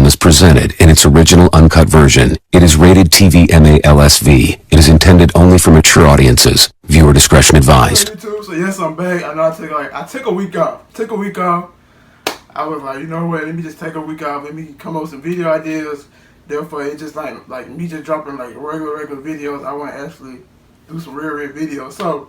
film is presented in its original uncut version. It is rated TV MALSV. It is intended only for mature audiences. Viewer discretion advised. YouTube, so yes, I'm back. I know I took a week off. I was like, you know what? Let me just take a week off. Let me come up with some video ideas. Therefore, it's just like me just dropping like regular videos. I want to actually do some real videos. So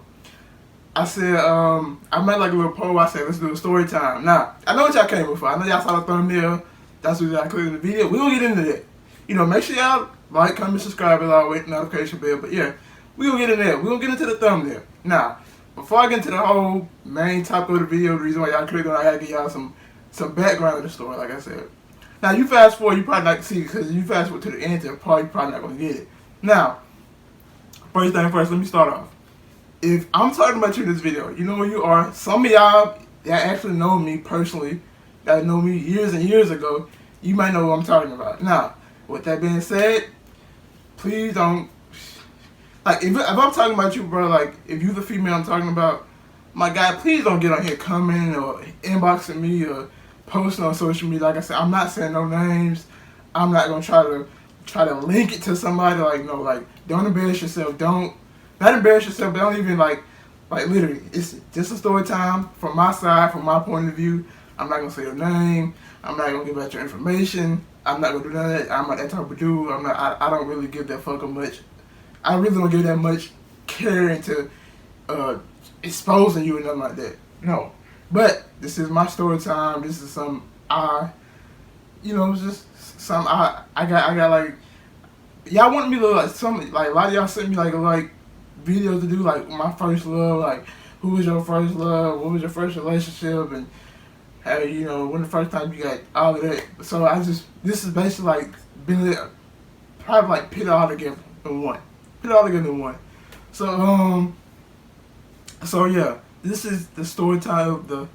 I said, I made like a little poll. I said, let's do a story time. Now, I know what y'all came before. I know y'all saw the thumbnail. That's what y'all clicked in the video. We're going to get into that. You know, make sure y'all like, comment, subscribe, and all, wait, notification bell. But yeah, we're going to get in there. We're going to get into the thumbnail. Now, before I get into the whole main topic of the video, the reason why y'all clicked on it, I got to give y'all some background of the story, like I said. Now, you fast forward, you probably not see it, because you fast forward to the end of the part, you're probably not going to get it. Now, first thing first, let me start off. If I'm talking about you in this video, you know who you are. Some of y'all that actually know me personally, that know me years and years ago, you might know what I'm talking about. Now, with that being said, please don't, like, if I'm talking about you, bro, like, if you the female I'm talking about, my guy, please don't get on here commenting or inboxing me or posting on social media. Like I said, I'm not saying no names. I'm not gonna try to link it to somebody. Like, no, like, don't embarrass yourself. Not embarrass yourself, but don't even like literally, it's just a story time from my side, from my point of view. I'm not gonna say your name. I'm not gonna give out your information. I'm not gonna do none of that. I'm not that type of dude. I don't really give that fucking much. I really don't give that much care into exposing you and nothing like that. No. But this is my story time. This is some it's just some I got like, y'all want me to like some, like, a lot of y'all sent me like videos to do, like my first love, like who was your first love, what was your first relationship, and how, you know, when the first time you got all of that. So this is basically like been probably like put it all together in one. So yeah, this is the story time of the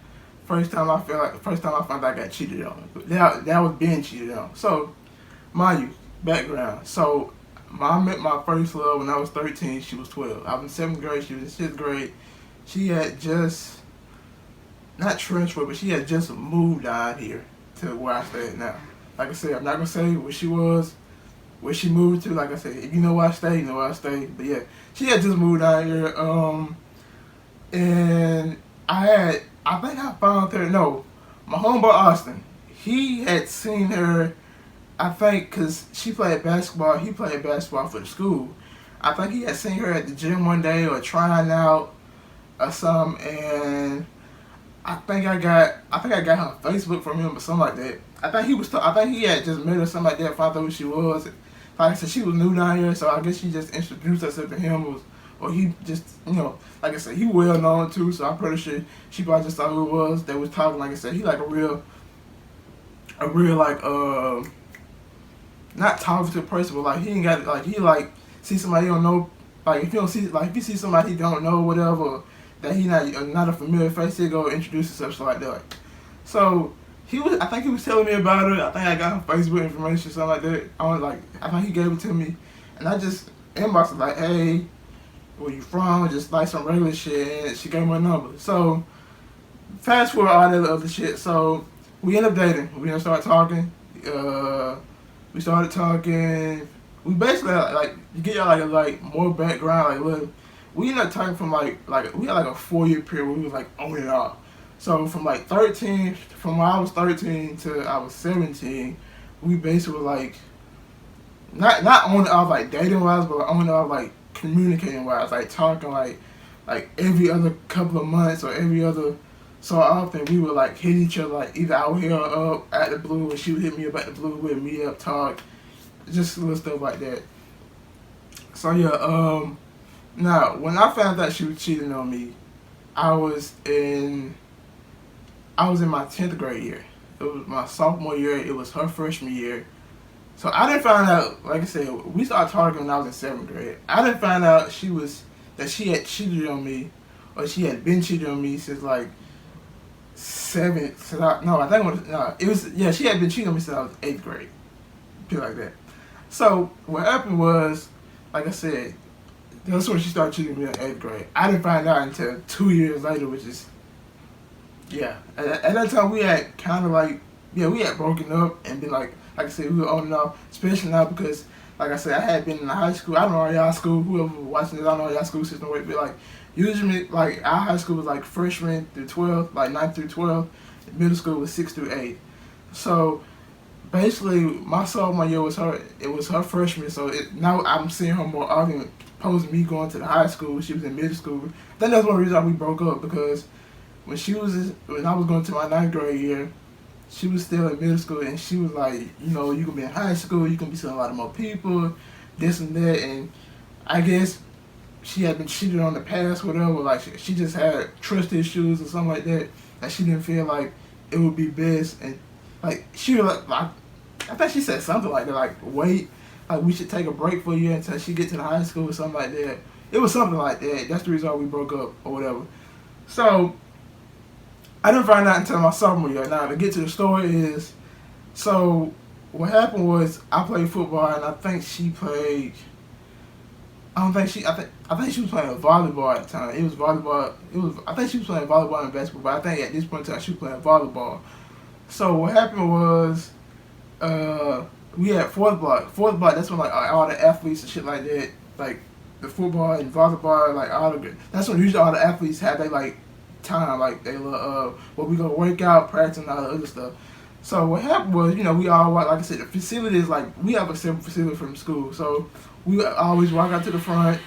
first time I found out I got cheated on. That was being cheated on. So, mind you, background. So, I met my first love when I was 13. She was 12. I was in 7th grade. She was in 6th grade. She had just, not transferred, but she had just moved down here to where I stay now. Like I said, I'm not going to say where she was, where she moved to. Like I said, if you know where I stay, you know where I stay. But yeah, she had just moved down here. And I think I found her, no, my homeboy Austin, he had seen her, I think, because she played basketball, he played basketball for the school. I think he had seen her at the gym one day or trying out or something, and I think I got her on Facebook from him or something like that. I think he had just met her or something like that, found out who she was. Like I said, she was new down here, so I guess she just introduced herself to him, or he just, you know, like I said, he well known too, so I'm pretty sure she probably just thought who it was that was talking. Like I said, he like a real like, not talkative person, but like he ain't got, like, he like see somebody he don't know, like if you see somebody he don't know, whatever, that he not a familiar face, he'll go introduce himself, so like that. So I think he was telling me about it. I think I got her Facebook information, something like that. I think he gave it to me, and I just inboxed like, hey, where you from? Just like some regular shit, and she gave me my number. So fast forward all that other shit. So we ended up dating. We ended up talking. We started talking. We basically like to get y'all like more background. Like, look, we ended up talking from like we had like a 4-year period where we was like on and off. So from like 13, from when I was 13 to I was 17, we basically were like not on and off like dating wise, but on and off like communicating wise, like talking like every other couple of months or every other so often. We would like hit each other, like either I would hit her up at the blue, or she would hit me up at the blue. We'd meet up, talk, just little stuff like that. So yeah, now when I found out she was cheating on me, I was in my 10th grade year. It was my sophomore year. It was her freshman year. So I didn't find out, like I said, we started talking when I was in 7th grade. I didn't find out that she had cheated on me, or she had been cheated on me since like she had been cheating on me since I was 8th grade. Feel like that. So what happened was, like I said, that's when she started cheating on me in 8th grade. I didn't find out until 2 years later, which is, yeah. At that time we had kind of like, yeah, we had broken up and been like like I said, we were on and off, especially now because, like I said, I had been in high school. I don't know how y'all school, whoever watching this, I don't know how y'all school system works, but like usually, like our high school was like freshman through 12th, like 9th through 12th. Middle school was 6th through 8th. So basically, my sophomore year was her. It was her freshman. So now I'm seeing her more often, opposed to me going to the high school when she was in middle school. I think that's one reason we broke up, because when I was going to my 9th grade year, she was still in middle school, and she was like, you know, you can be in high school, you can be seeing a lot of more people, this and that, and I guess she had been cheated on the past, whatever. Like she just had trust issues or something like that. Like she didn't feel like it would be best, and like she was like I think she said something like that, like wait, like we should take a break for a year until she get to the high school or something like that. It was something like that. That's the reason why we broke up or whatever. So I didn't find out until my sophomore year. Now to get to the story is, so what happened was I played football, and I think she played. I think she was playing volleyball at the time. It was volleyball. I think she was playing volleyball and basketball, but I think at this point in time she was playing volleyball. So what happened was, we had fourth block. Fourth block. That's when like all the athletes and shit like that, like the football and volleyball, like all the. That's when usually all the athletes have they like time, like they we go work out, practice, and all the other stuff. So what happened was, you know, we all, like I said, the facility is like, we have a separate facility from school. So we always walk out to the front.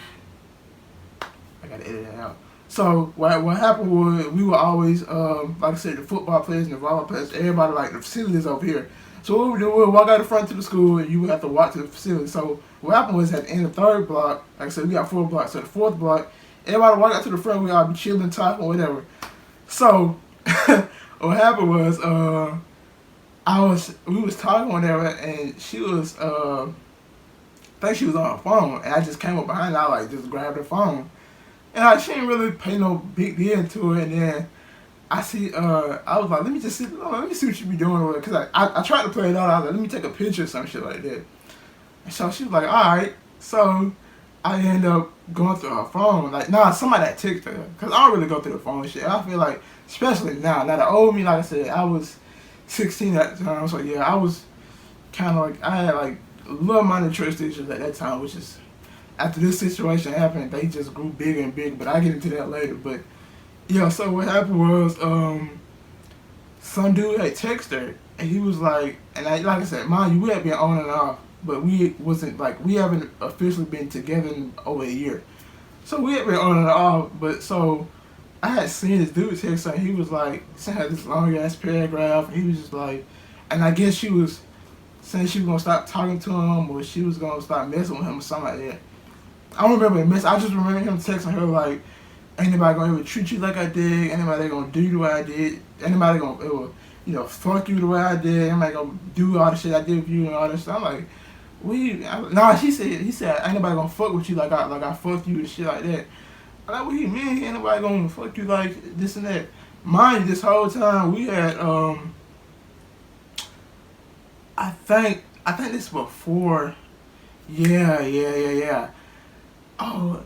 I gotta edit that out. So what happened was, we were always, like I said, the football players and the volleyball players, everybody, like the facility is over here. So what we would do, we would walk out the front to the school, and you would have to walk to the facility. So what happened was, at the end of the third block, like I said, we got 4 blocks. So the fourth block, everybody walk out to the front, we all be chilling, talking, whatever. So what happened was, we was talking whatever, and she was, I think she was on her phone, and I just came up behind her, I like just grabbed her phone, and she didn't really pay no big deal to it. And then I see, I was like, let me see what she be doing with it, cause I tried to play it out. I was like, let me take a picture or some shit like that. And so she was like, all right. So I ended up going through her phone, like, somebody that texted her, cause I don't really go through the phone shit. I feel like, especially now the old me, like I said, I was 16 at the time, so yeah, I was kind of like, I had like a little minor trust issues at that time, which is, after this situation happened, they just grew bigger and bigger, but I'll get into that later. But yeah, so what happened was, some dude had texted her, and he was like, and like I said, mind you, we had been on and off, but we haven't officially been together in over a year. So we had been on and off, but so I had seen this dude text her, and he was like, sent this long ass paragraph, and he was just like, and I guess she was saying she was gonna stop talking to him, or she was gonna stop messing with him, or something like that. I don't remember the mess. I just remember him texting her like, ain't nobody gonna ever treat you like I did, ain't nobody gonna do you the way I did, ain't nobody gonna ever, you know, fuck you the way I did, ain't nobody gonna do all the shit I did with you and all this stuff. I'm like, he said, ain't nobody gonna fuck with you like I fucked you and shit like that. I'm like, what do you mean? Ain't nobody gonna fuck you like this and that? Mind you, this whole time we had, I think this before, yeah. Oh,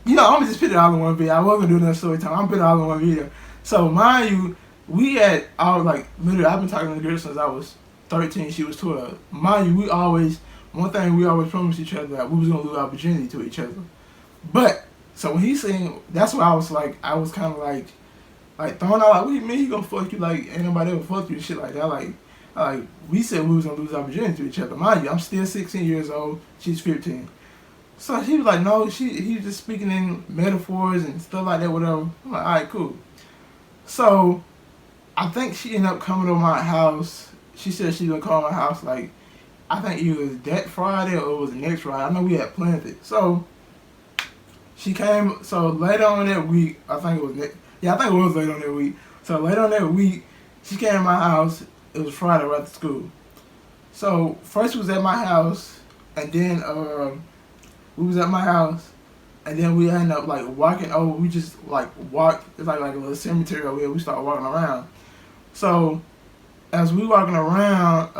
you know, I'm gonna just put it all in one video. I wasn't gonna do another story time. I'm putting it all in one video. So mind you, we had all like literally, I've been talking to the girl since I was 13. She was 12. Mind you, one thing we always promised each other that we was gonna lose our virginity to each other. But so when he's saying, that's why I was kind of like throwing out like, what do you mean he gonna fuck you like ain't nobody ever fuck you and shit like that? Like we said we was gonna lose our virginity to each other. Mind you, I'm still 16 years old. She's 15. So he was like, no, he was just speaking in metaphors and stuff like that, whatever. I'm like, all right, cool. So I think she ended up coming to my house. She said she was gonna come to my house like, I think either that Friday or it was the next Friday. I know we had planned it. So she came. So later on that week, I think it was later on that week. So later on that week, she came to my house. It was Friday right after school. So first she was at my house, and then we was at my house, and then we ended up like walking over. We just like walked. It's like a little cemetery over here. We started walking around. So as we walking around,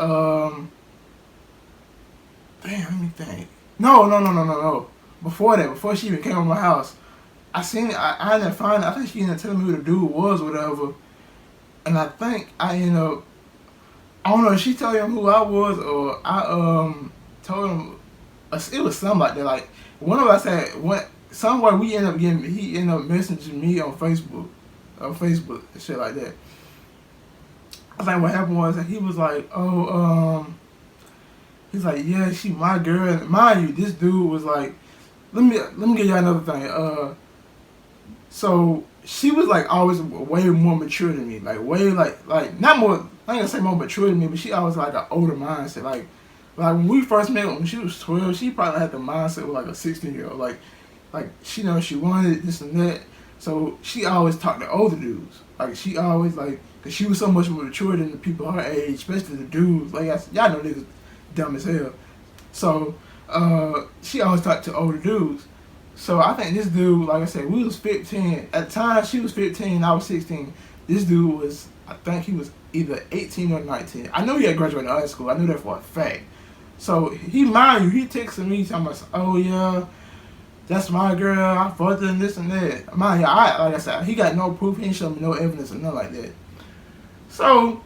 damn, let me think. No. Before that, before she even came to my house, I seen it. I ended up finding. I think she ended up telling me who the dude was, or whatever. And I think I ended up I don't know if she told him who I was or I told him it was something like that. Like one of us had what somewhere we ended up getting he ended up messaging me on Facebook and shit like that. I think what happened was that he was like, he's like, yeah, she my girl. And mind you, this dude was like, let me give y'all another thing. So she was like always way more mature than me, like way like not more. I ain't gonna say more mature than me, but she always like an older mindset. Like when we first met, when she was 12, she probably had the mindset of like a 16-year-old. Like she knows she wanted this and that. So she always talked to older dudes. Like she always like, cause she was so much more mature than the people her age, especially the dudes. Like y'all know niggas dumb as hell. So she always talked to older dudes. So I think this dude, like I said, we was 15. At the time, she was 15, I was 16. This dude was, I think he was either 18 or 19. I know he had graduated high school. I knew that for a fact. So he, mind you, he texted me talking about, oh yeah, that's my girl, I fucked her and this and that. Mind you, like I said, he got no proof, he ain't showing me no evidence or nothing like that. So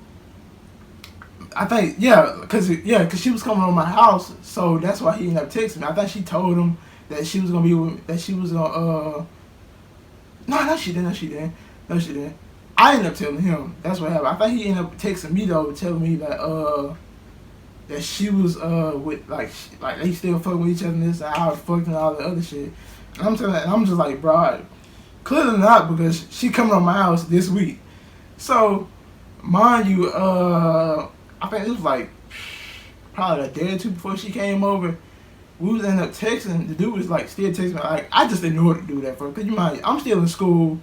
I think, cause she was coming on my house, so that's why he ended up texting me. I think she told him that she was gonna be with, that she was gonna no she didn't. I ended up telling him. That's what happened. I think he ended up texting me though, telling me that that she was with like they still fucking with each other and this and I was fucking and all the other shit. And I'm just like, bro, clearly not, because she coming on my house this week. So mind you, I think it was like probably a day or two before she came over. We was end up texting. The dude was like still texting me. Like I just ignored the dude at first, cause you mind, I'm still in school.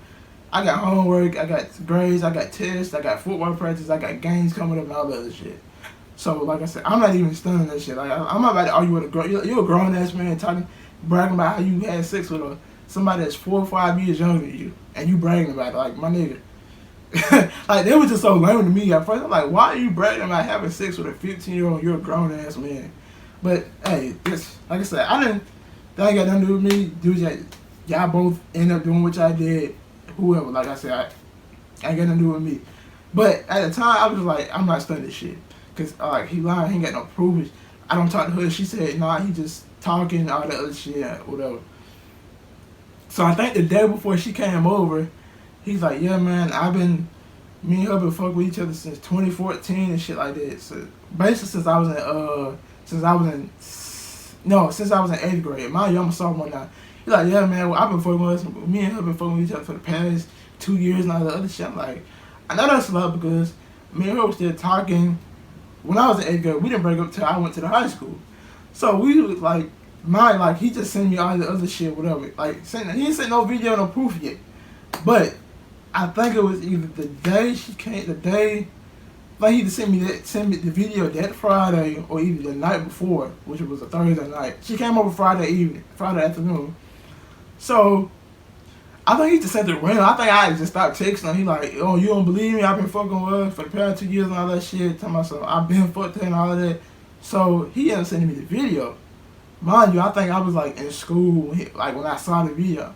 I got homework, I got grades, I got tests, I got football practice, I got games coming up and all the other shit. So like I said, I'm not even studying that shit. Like I'm not about to argue with a girl. You're a grown ass man bragging about how you had sex with somebody that's 4 or 5 years younger than you, and you bragging about it. Like my nigga. Like they was just so lame to me at first. I'm like, why are you bragging about having sex with a 15-year-old? You're a grown ass man. But hey, this, like I said, that ain't got nothing to do with me. Dude, y'all both end up doing what y'all did. Whoever, like I said, I ain't got nothing to do with me. But at the time, I was like, I'm not studying this shit, cause like he lying, he ain't got no proof. I don't talk to her. She said, nah, he just talking all that other shit, whatever. So I think the day before she came over, he's like, yeah, man, me and her been fucking with each other since 2014 and shit like that. So basically since I was in 8th grade. Mind you, I'm a sophomore now. He's like, yeah, man, well, I've been fucking with us. Me and her been fucking with each other for the past 2 years and all the other shit. I'm like, I know that's a lot, because me and her were still talking when I was in 8th grade. We didn't break up till I went to the high school. So we was like, he just sent me all the other shit, whatever. Like, he didn't send no video, no proof yet. But I think it was either the day she came, like he either sent me the video that Friday or either the night before, which was a Thursday night. She came over Friday afternoon. So I think he just said the random. I think I just stopped texting him. He like, oh, you don't believe me? I've been fucking with her for the past 2 years and all that shit. Tell myself I've been fucked her and all of that. So he ended up sending me the video. Mind you, I think I was like in school like when I saw the video.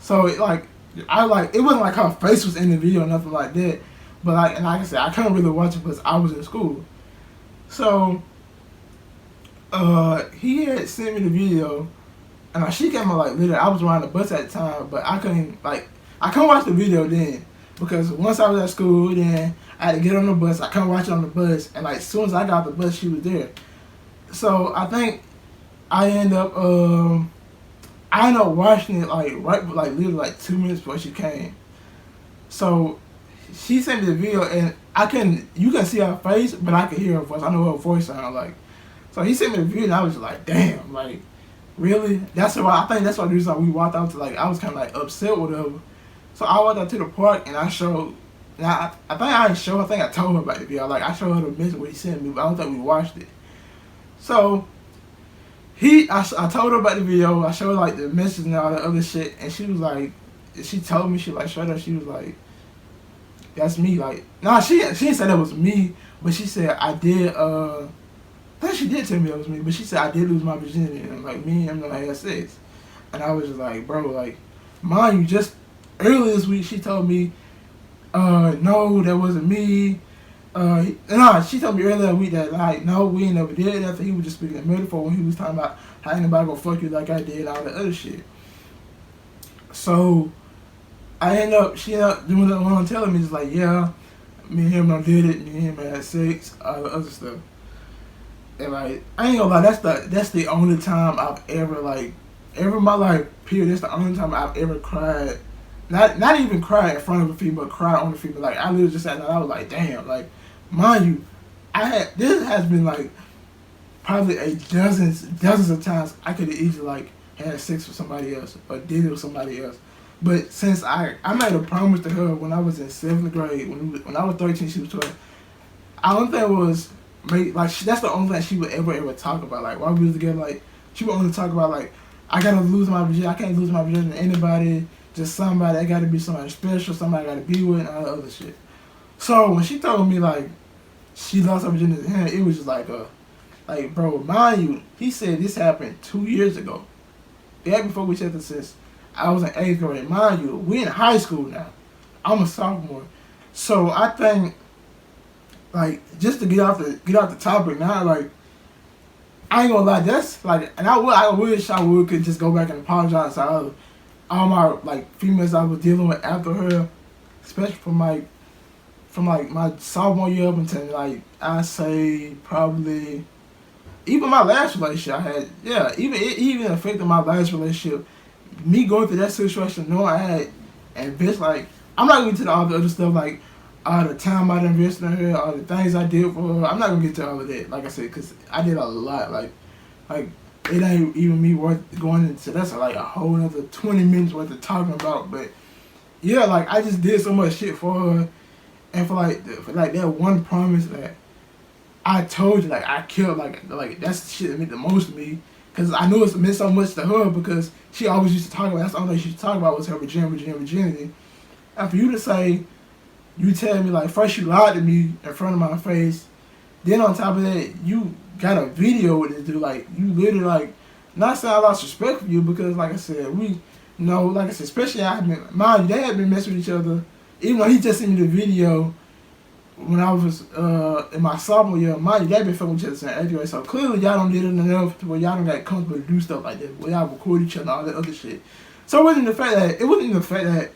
So it wasn't like her face was in the video or nothing like that. But like I said, I couldn't really watch it because I was in school. So he had sent me the video, and she came out like literally. I was riding the bus at the time, but I couldn't watch the video then, because once I was at school, then I had to get on the bus. I couldn't watch it on the bus, and like as soon as I got off the bus, she was there. So I think I ended up watching it literally like 2 minutes before she came. So she sent me the video, and you can see her face, but I could hear her voice. I know what her voice sounded like. So he sent me the video, and I was just like, damn, like, really? I think that's why the reason we walked out to, like, I was kind of like upset with her. So I walked out to the park, and I showed, I think I told her about the video. Like, I showed her the message what he sent me, but I don't think we watched it. So I told her about the video. I showed her like the message and all that other shit, and she was like, she told me, she like straight up, she was like, that's me. Like, nah, she didn't say that was me, but she said I did. I think she did tell me that was me, but she said I did lose my virginity, and like me and him had sex, and I was just like, bro, like, mind you, just earlier this week she told me, no, that wasn't me. She told me earlier that week that like no, we ain't never did that. He was just speaking in metaphor when he was talking about how anybody gonna fuck you like I did, all that other shit. So she ended up doing the one telling me just like, yeah, me and him done did it, me and him had sex, all the other stuff. And like, I ain't gonna lie, that's the only time I've ever like, ever in my life, period, that's the only time I've ever cried. Not even cried in front of a female, cried on the female. Like, I literally just sat down, I was like, damn, like, mind you, this has been like, probably dozens of times I could have easily like, had sex with somebody else, or did it with somebody else. But since I made a promise to her when I was in 7th grade, when I was 13, she was 12, I don't think it was, that's the only thing she would ever talk about. Like, while we was together, like, she would only talk about, like, I gotta lose my virginity, I can't lose my virginity to anybody, just somebody, I gotta be somebody special, somebody I gotta be with, and all that other shit. So, when she told me, like, she lost her virginity to him, it was just like, bro, mind you, he said this happened 2 years ago. It happened before we checked the since I was in 8th grade. Mind you, we in high school now. I'm a sophomore. So, I think, like, just to get off the topic now, like, I ain't gonna lie, that's like, and I wish I could just go back and apologize to all my like females I was dealing with after her, especially from my sophomore year up until like I say probably even my last relationship I had, yeah, even affected my last relationship. Me going through that situation, knowing I had, and bitch, like, I'm not going to get to all the other stuff like all the time I invested in her, all the things I did for her. I'm not gonna get to all of that, like I said, because I did a lot. Like it ain't even me worth going into. That's like a whole other 20 minutes worth of talking about. But yeah, like I just did so much shit for her, and for that one promise that I told you, like I killed, like that's the shit that meant the most to me, because I knew it meant so much to her because she always used to talk about. That's the only thing she used to talk about was her virginity. And for you to say, you tell me, like, first you lied to me in front of my face, then on top of that, you got a video with this dude, like, you literally, like, not saying I lost respect for you, because, like I said, especially they had been messing with each other, even though he just sent me the video when I was in my sophomore year. Mind you, they been fucking with each other since 8th grade, so clearly y'all don't did it enough to where y'all don't got comfortable to do stuff like that, where y'all record each other and all that other shit. So it wasn't even the fact that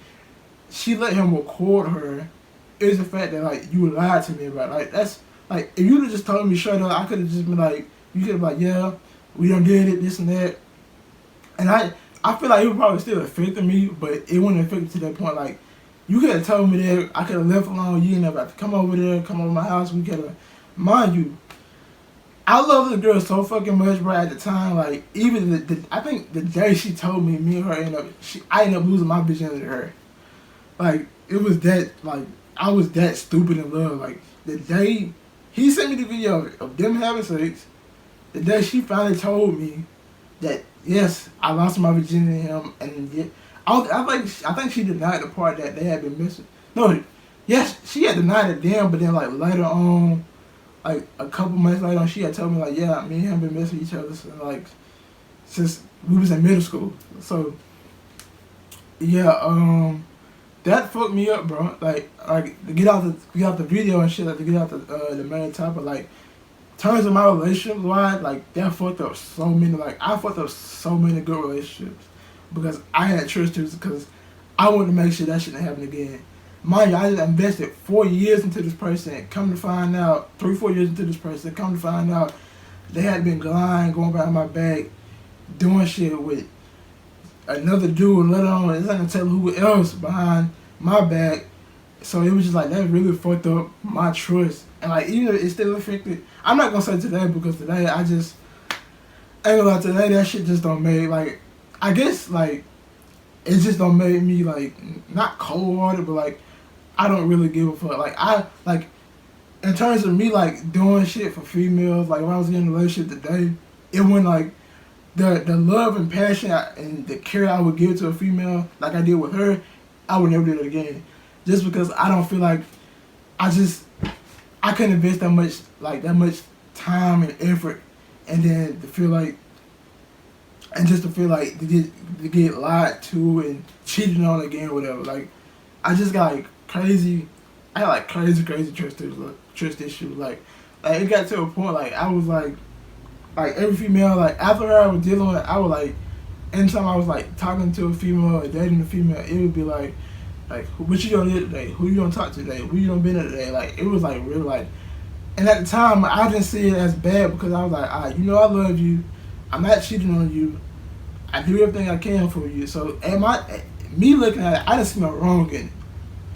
she let him record her. It's the fact that, like, you lied to me about it. Like, that's, like, if you would have just told me straight up, I could have just been like, you could have been like, yeah, we done did it, this and that. And I feel like it would probably still affect me, but it wouldn't affect me to that point. Like, you could have told me that, I could have left alone, you didn't ever have to come over my house, we could have, mind you, I love the girl so fucking much, bro, at the time. Like, even I think the day she told me and her I ended up losing my virginity to her. Like, it was that, like, I was that stupid in love. Like, the day he sent me the video of them having sex, the day she finally told me that, yes, I lost my virginity to him, and yeah, I think she denied the part that they had been missing. No, yes, she had denied it then, but then, like, later on, like, a couple months later on, she had told me, like, yeah, me and him been missing each other since we was in middle school. So, yeah, that fucked me up, bro. Like to get out the video and shit, like to get out the main topic, like, terms of my relationship wise, like, that fucked up so many. Like, I fucked up so many good relationships because I had trust issues, because I wanted to make sure that shit didn't happen again. Mind you, I just invested 4 years into this person. Come to find out, 3-4 years into this person, come to find out they had been lying, going behind my back, doing shit with another dude, let alone, it's not gonna tell who else behind my back. So it was just like, that really fucked up my trust. And like, even though it still affected, I'm not gonna say today, because today I just ain't gonna lie, today that shit just don't make, like, I guess, like, it just don't make me, like, not cold-hearted, but like, I don't really give a fuck. Like, in terms of me, like, doing shit for females, like, when I was in a relationship today, it wasn't like the love and passion and the care I would give to a female, like I did with her, I would never do it again. Just because I don't feel like I couldn't invest that much time and effort, and then to feel like to get lied to and cheated on again or whatever. Like, I just got like crazy. I had like crazy trust trust issue. Like it got to a point like I was like every female, like after I was dealing with it, I would like anytime I was like talking to a female or dating a female, it would be like what you gonna do today? Who you gonna talk to today? Who you gonna be to today? Like it was like really like, and at the time I didn't see it as bad because I was like, I love you, I'm not cheating on you, I do everything I can for you. So me looking at it, I didn't see no wrong in it.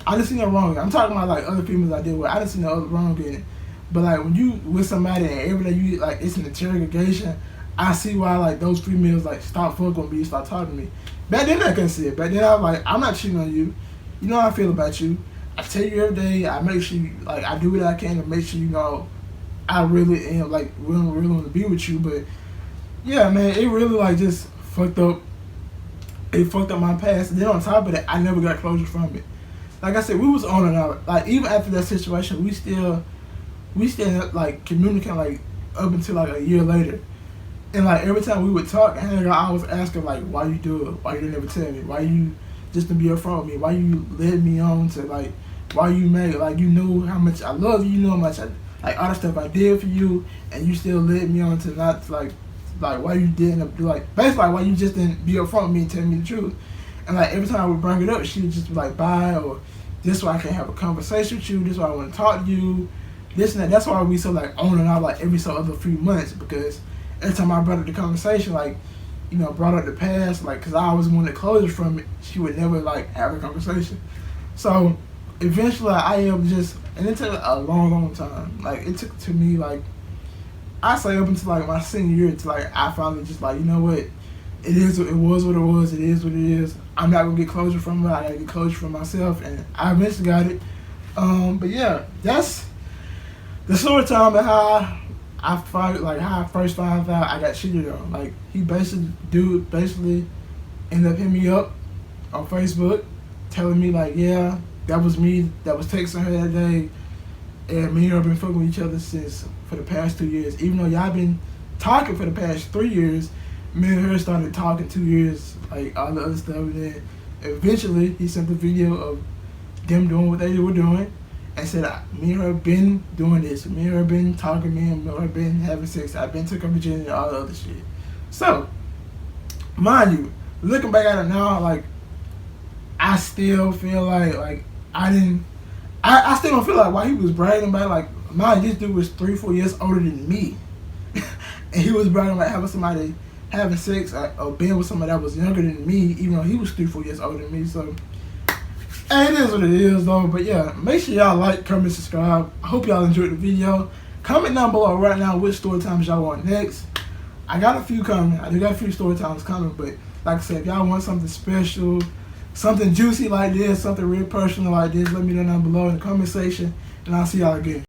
I didn't see no wrong in it. I'm talking about like other females I deal with. I didn't see no wrong in it. But like when you with somebody and every day you like it's an interrogation, I see why like those females like stop fucking with me, start talking to me. Back then I couldn't see it. Back then I was like, I'm not cheating on you. You know how I feel about you. I tell you every day. I make sure like I do what I can to make sure you know I really am like really want to be with you. But yeah, man, it really like just fucked up. It fucked up my past. And then on top of that, I never got closure from it. Like I said, we was on and out. Like even after that situation, we still like communicating like up until like a year later. And like every time we would talk, I always ask her like, why you do it? Why you didn't ever tell me? Why you just to be upfront with me? Why you led me on to like, why you made like you knew how much I love you, you know how much like all the stuff I did for you, and you still led me on to not like why you didn't do like basically like, why you just didn't be upfront with me and tell me the truth. And like every time I would bring it up, she would just be like, bye, or this is why I can't have a conversation with you, this is why I want to talk to you, this and that. That's why we so like on and off like every so other few months, because every time I brought up the conversation, like, you know, brought up the past, like, because I always wanted closure from it, she would never, like, have a conversation. So, eventually, I am just, and it took a long time. Like, it took to me, like, I say up until, like, my senior year, to, like, I finally just, like, you know what, it was what it was, it is what it is. I'm not going to get closure from it, I got to get closure from myself, and I eventually got it. But, yeah, that's the story time and how I first found out I got cheated on. Like he basically ended up hitting me up on Facebook, telling me like, yeah, that was me that was texting her that day, and me and her been fucking with each other since for the past 2 years. Even though y'all been talking for the past 3 years, me and her started talking 2 years, like all the other stuff. And then eventually he sent the video of them doing what they were doing. And said, me and her been doing this, me and her been talking, me and her been having sex, I've been took her virginity and all the other shit. So, mind you, looking back at it now, like, I still feel like I still don't feel like why he was bragging about, like, mind you, this dude was 3-4 years older than me. And he was bragging about having sex or being with somebody that was younger than me, even though he was 3-4 years older than me. So, hey, it is what it is though. But yeah, make sure y'all like, comment, subscribe. I hope y'all enjoyed the video. Comment down below right now which story times y'all want next. I got a few coming. I do got a few story times coming, but like I said, if y'all want something special, something juicy like this, something real personal like this, let me know down below in the comment section, and I'll see y'all again.